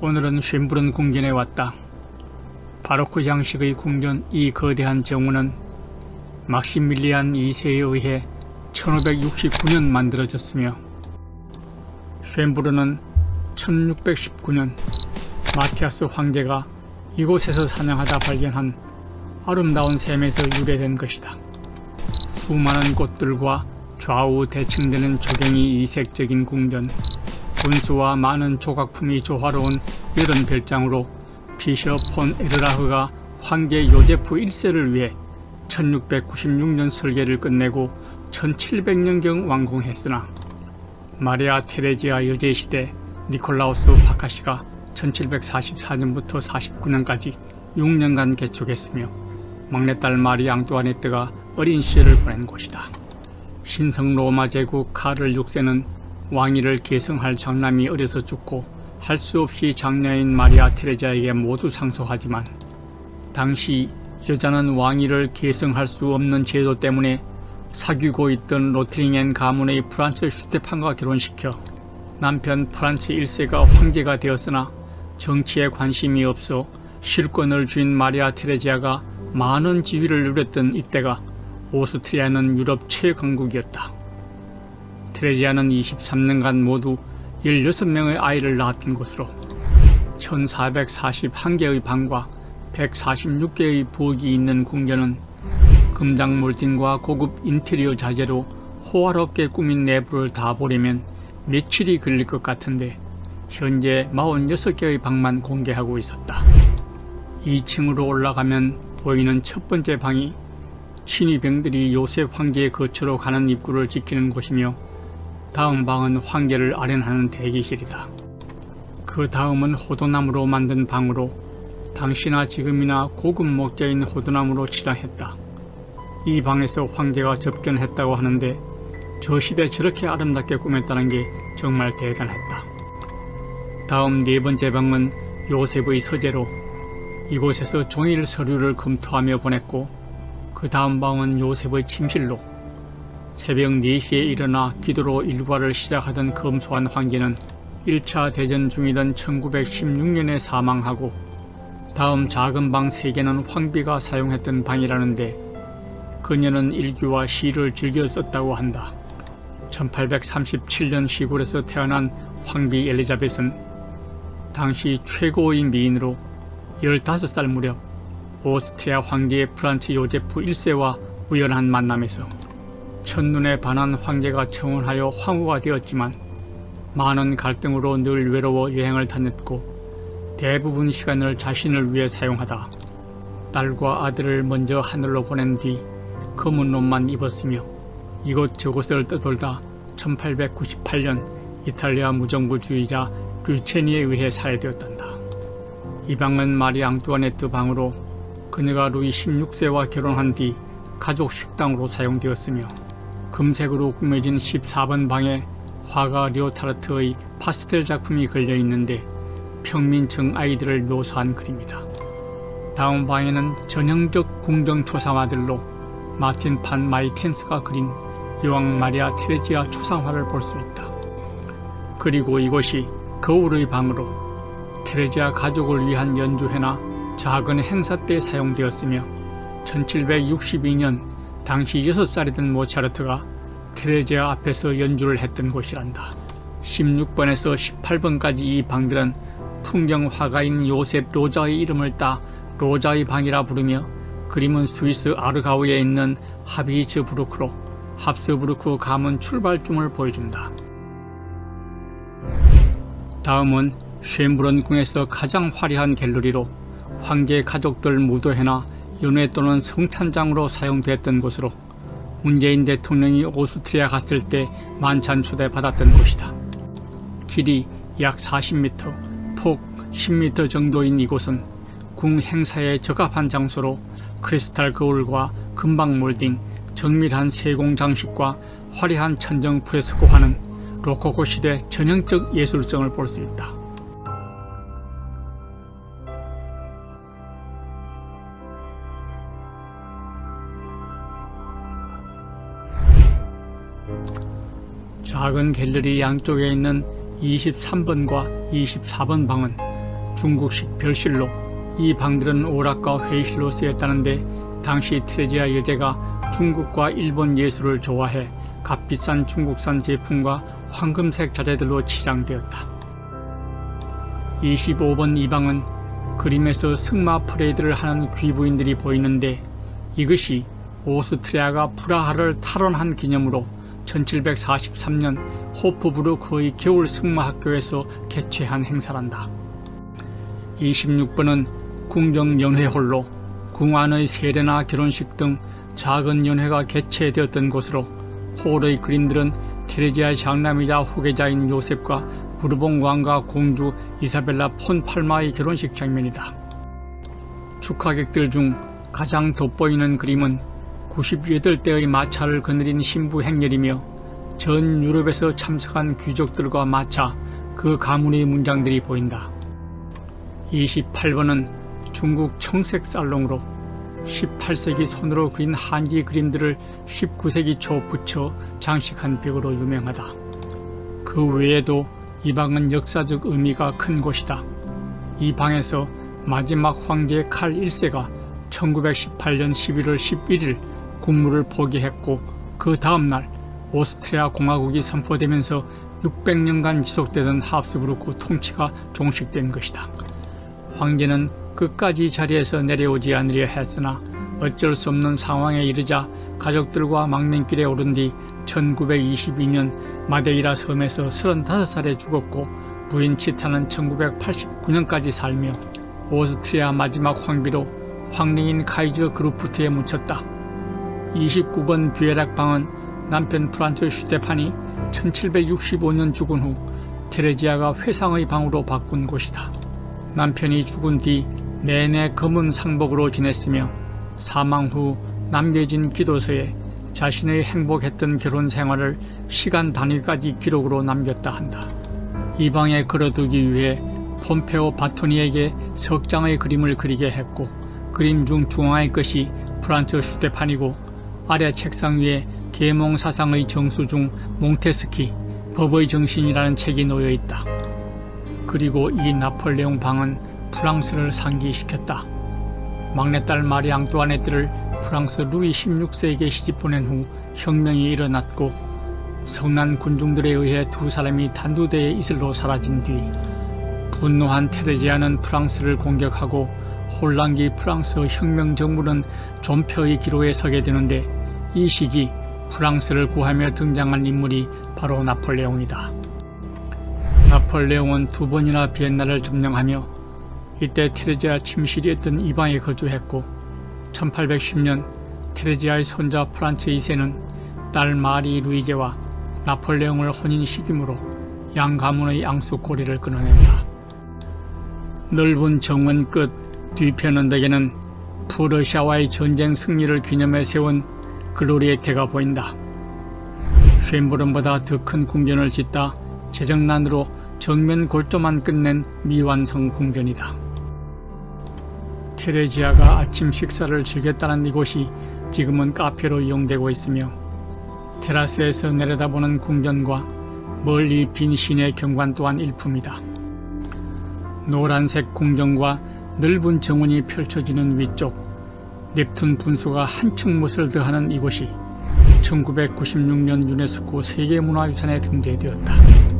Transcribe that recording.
오늘은 쉔브른 궁전에 왔다. 바로크 양식의 궁전 이 거대한 정원은 막시밀리안 2세에 의해 1569년 만들어졌으며 쉔브른은 1619년 마티아스 황제가 이곳에서 사냥하다 발견한 아름다운 샘에서 유래된 것이다. 수많은 꽃들과 좌우 대칭되는 조경이 이색적인 궁전, 분수와 많은 조각품이 조화로운 이런 별장으로 피셔 폰 에르라흐가 황제 요제프 1세를 위해 1696년 설계를 끝내고 1700년경 완공했으나 마리아 테레지아 여제시대 니콜라우스 파카시가 1744년부터 49년까지 6년간 개축했으며 막내딸 마리 앙뚜아네트가 어린 시절을 보낸 곳이다. 신성 로마 제국 카를 6세는 왕위를 계승할 장남이 어려서 죽고 할 수 없이 장녀인 마리아 테레지아에게 모두 상속하지만 당시 여자는 왕위를 계승할 수 없는 제도 때문에 사귀고 있던 로트링엔 가문의 프란츠 슈테판과 결혼시켜 남편 프란츠 1세가 황제가 되었으나 정치에 관심이 없어 실권을 쥔 마리아 테레지아가 많은 지위를 누렸던 이때가 오스트리아는 유럽 최강국이었다. 테레지아는 23년간 모두 16명의 아이를 낳았던 곳으로 1441개의 방과 146개의 부엌이 있는 궁전은 금장 몰딩과 고급 인테리어 자재로 호화롭게 꾸민 내부를 다 보려면 며칠이 걸릴 것 같은데 현재 46개의 방만 공개하고 있었다. 2층으로 올라가면 보이는 첫 번째 방이 친위병들이 요셉 황제의 거처로 가는 입구를 지키는 곳이며 다음 방은 황제를 아련하는 대기실이다. 그 다음은 호도나무로 만든 방으로 당시나 지금이나 고급 목재인 호도나무로 치장했다. 이 방에서 황제가 접견했다고 하는데 저 시대 저렇게 아름답게 꾸몄다는 게 정말 대단했다. 다음 네 번째 방은 요셉의 서재로 이곳에서 종일 서류를 검토하며 보냈고 그 다음 방은 요셉의 침실로 새벽 4시에 일어나 기도로 일과를 시작하던 검소한 황제는 1차 대전 중이던 1916년에 사망하고 다음 작은 방 3개는 황비가 사용했던 방이라는데 그녀는 일기와 시를 즐겨 썼다고 한다. 1837년 시골에서 태어난 황비 엘리자벳은 당시 최고의 미인으로 15살 무렵 오스트리아 황제 프란츠 요제프 1세와 우연한 만남에서 첫눈에 반한 황제가 청혼하여 황후가 되었지만 많은 갈등으로 늘 외로워 여행을 다녔고 대부분 시간을 자신을 위해 사용하다 딸과 아들을 먼저 하늘로 보낸 뒤 검은 옷만 입었으며 이곳저곳을 떠돌다 1898년 이탈리아 무정부주의자 류체니에 의해 살해되었단다. 이 방은 마리 앙뚜아네트 방으로 그녀가 루이 16세와 결혼한 뒤 가족 식당으로 사용되었으며 금색으로 꾸며진 14번 방에 화가 리오타르트의 파스텔 작품이 걸려 있는데 평민층 아이들을 묘사한 그림이다. 다음 방에는 전형적 궁정 초상화들로 마틴 판 마이텐스가 그린 여왕 마리아 테레지아 초상화를 볼 수 있다. 그리고 이곳이 거울의 방으로 테레지아 가족을 위한 연주회나 작은 행사 때 사용되었으며 1762년 당시 6살이던 모차르트가 테레지아 앞에서 연주를 했던 곳이란다. 16번에서 18번까지 이 방들은 풍경 화가인 요셉 로자의 이름을 따 로자의 방이라 부르며 그림은 스위스 아르가우에 있는 하비츠부르크로 합스부르크 가문 출발점을 보여준다. 다음은 쉔브른 궁에서 가장 화려한 갤러리로 황제 가족들 무도회나 연회 또는 성탄장으로 사용됐던 곳으로 문재인 대통령이 오스트리아 갔을 때 만찬 초대받았던 곳이다. 길이 약 40m, 폭 10m 정도인 이곳은 궁 행사에 적합한 장소로 크리스탈 거울과 금방 몰딩, 정밀한 세공 장식과 화려한 천정 프레스코화는 로코코 시대 전형적 예술성을 볼 수 있다. 작은 갤러리 양쪽에 있는 23번과 24번 방은 중국식 별실로 이 방들은 오락과 회의실로 쓰였다는데 당시 테레지아 여제가 중국과 일본 예술을 좋아해 값비싼 중국산 제품과 황금색 자재들로 치장되었다. 25번 이 방은 그림에서 승마 퍼레이드를 하는 귀부인들이 보이는데 이것이 오스트리아가 프라하를 탈원한 기념으로 1743년 호프부르크의 겨울 승마학교에서 개최한 행사란다. 26번은 궁정연회홀로 궁 안의 세례나 결혼식 등 작은 연회가 개최되었던 곳으로 홀의 그림들은 테레지아의 장남이자 후계자인 요셉과 부르봉 왕과 공주 이사벨라 폰 팔마의 결혼식 장면이다. 축하객들 중 가장 돋보이는 그림은 98대의 마차를 거느린 신부 행렬이며 전 유럽에서 참석한 귀족들과 마차, 그 가문의 문장들이 보인다. 28번은 중국 청색 살롱으로 18세기 손으로 그린 한지 그림들을 19세기 초 붙여 장식한 벽으로 유명하다. 그 외에도 이 방은 역사적 의미가 큰 곳이다. 이 방에서 마지막 황제 칼 1세가 1918년 11월 11일 국무를 포기했고 그 다음날 오스트리아 공화국이 선포되면서 600년간 지속되던 합스부르크 통치가 종식된 것이다. 황제는 끝까지 자리에서 내려오지 않으려 했으나 어쩔 수 없는 상황에 이르자 가족들과 망명길에 오른 뒤 1922년 마데이라 섬에서 35살에 죽었고 부인 치타는 1989년까지 살며 오스트리아 마지막 황비로 황릉인 카이저 그루프트에 묻혔다. 29번 뷰에락방은 남편 프란츠 슈테판이 1765년 죽은 후 테레지아가 회상의 방으로 바꾼 곳이다. 남편이 죽은 뒤 내내 검은 상복으로 지냈으며 사망 후 남겨진 기도서에 자신의 행복했던 결혼 생활을 시간 단위까지 기록으로 남겼다 한다. 이 방에 걸어두기 위해 폼페오 바토니에게 석 장의 그림을 그리게 했고 그림 중 중앙의 것이 프란츠 슈테판이고 아래 책상 위에 계몽사상의 정수 중 몽테스키 법의 정신이라는 책이 놓여 있다. 그리고 이 나폴레옹 방은 프랑스를 상기시켰다. 막내딸 마리 앙뚜아네트를 프랑스 루이 16세에게 시집보낸 후 혁명이 일어났고 성난 군중들에 의해 두 사람이 단두대에 이슬로 사라진 뒤 분노한 테레지아는 프랑스를 공격하고 혼란기 프랑스 혁명 정부는 존폐의 기로에 서게 되는데 이 시기 프랑스를 구하며 등장한 인물이 바로 나폴레옹이다. 나폴레옹은 두 번이나 비엔나를 점령하며 이때 테레지아 침실이었던 이 방에 거주했고 1810년 테레지아의 손자 프란츠 2세는 딸 마리 루이제와 나폴레옹을 혼인시킴으로 양 가문의 앙숙고리를 끊어낸다. 넓은 정원 끝 뒤편 언덕에는 프러시아와의 전쟁 승리를 기념해 세운 글로리에테가 보인다. 쇤보른보다 더 큰 궁전을 짓다 재정난으로 정면 골조만 끝낸 미완성 궁전이다. 테레지아가 아침 식사를 즐겼다는 이곳이 지금은 카페로 이용되고 있으며 테라스에서 내려다보는 궁전과 멀리 빈 시내 경관 또한 일품이다. 노란색 궁전과 넓은 정원이 펼쳐지는 위쪽 넵툰 분수가 한층 멋을 더하는 이곳이 1996년 유네스코 세계문화유산에 등재되었다.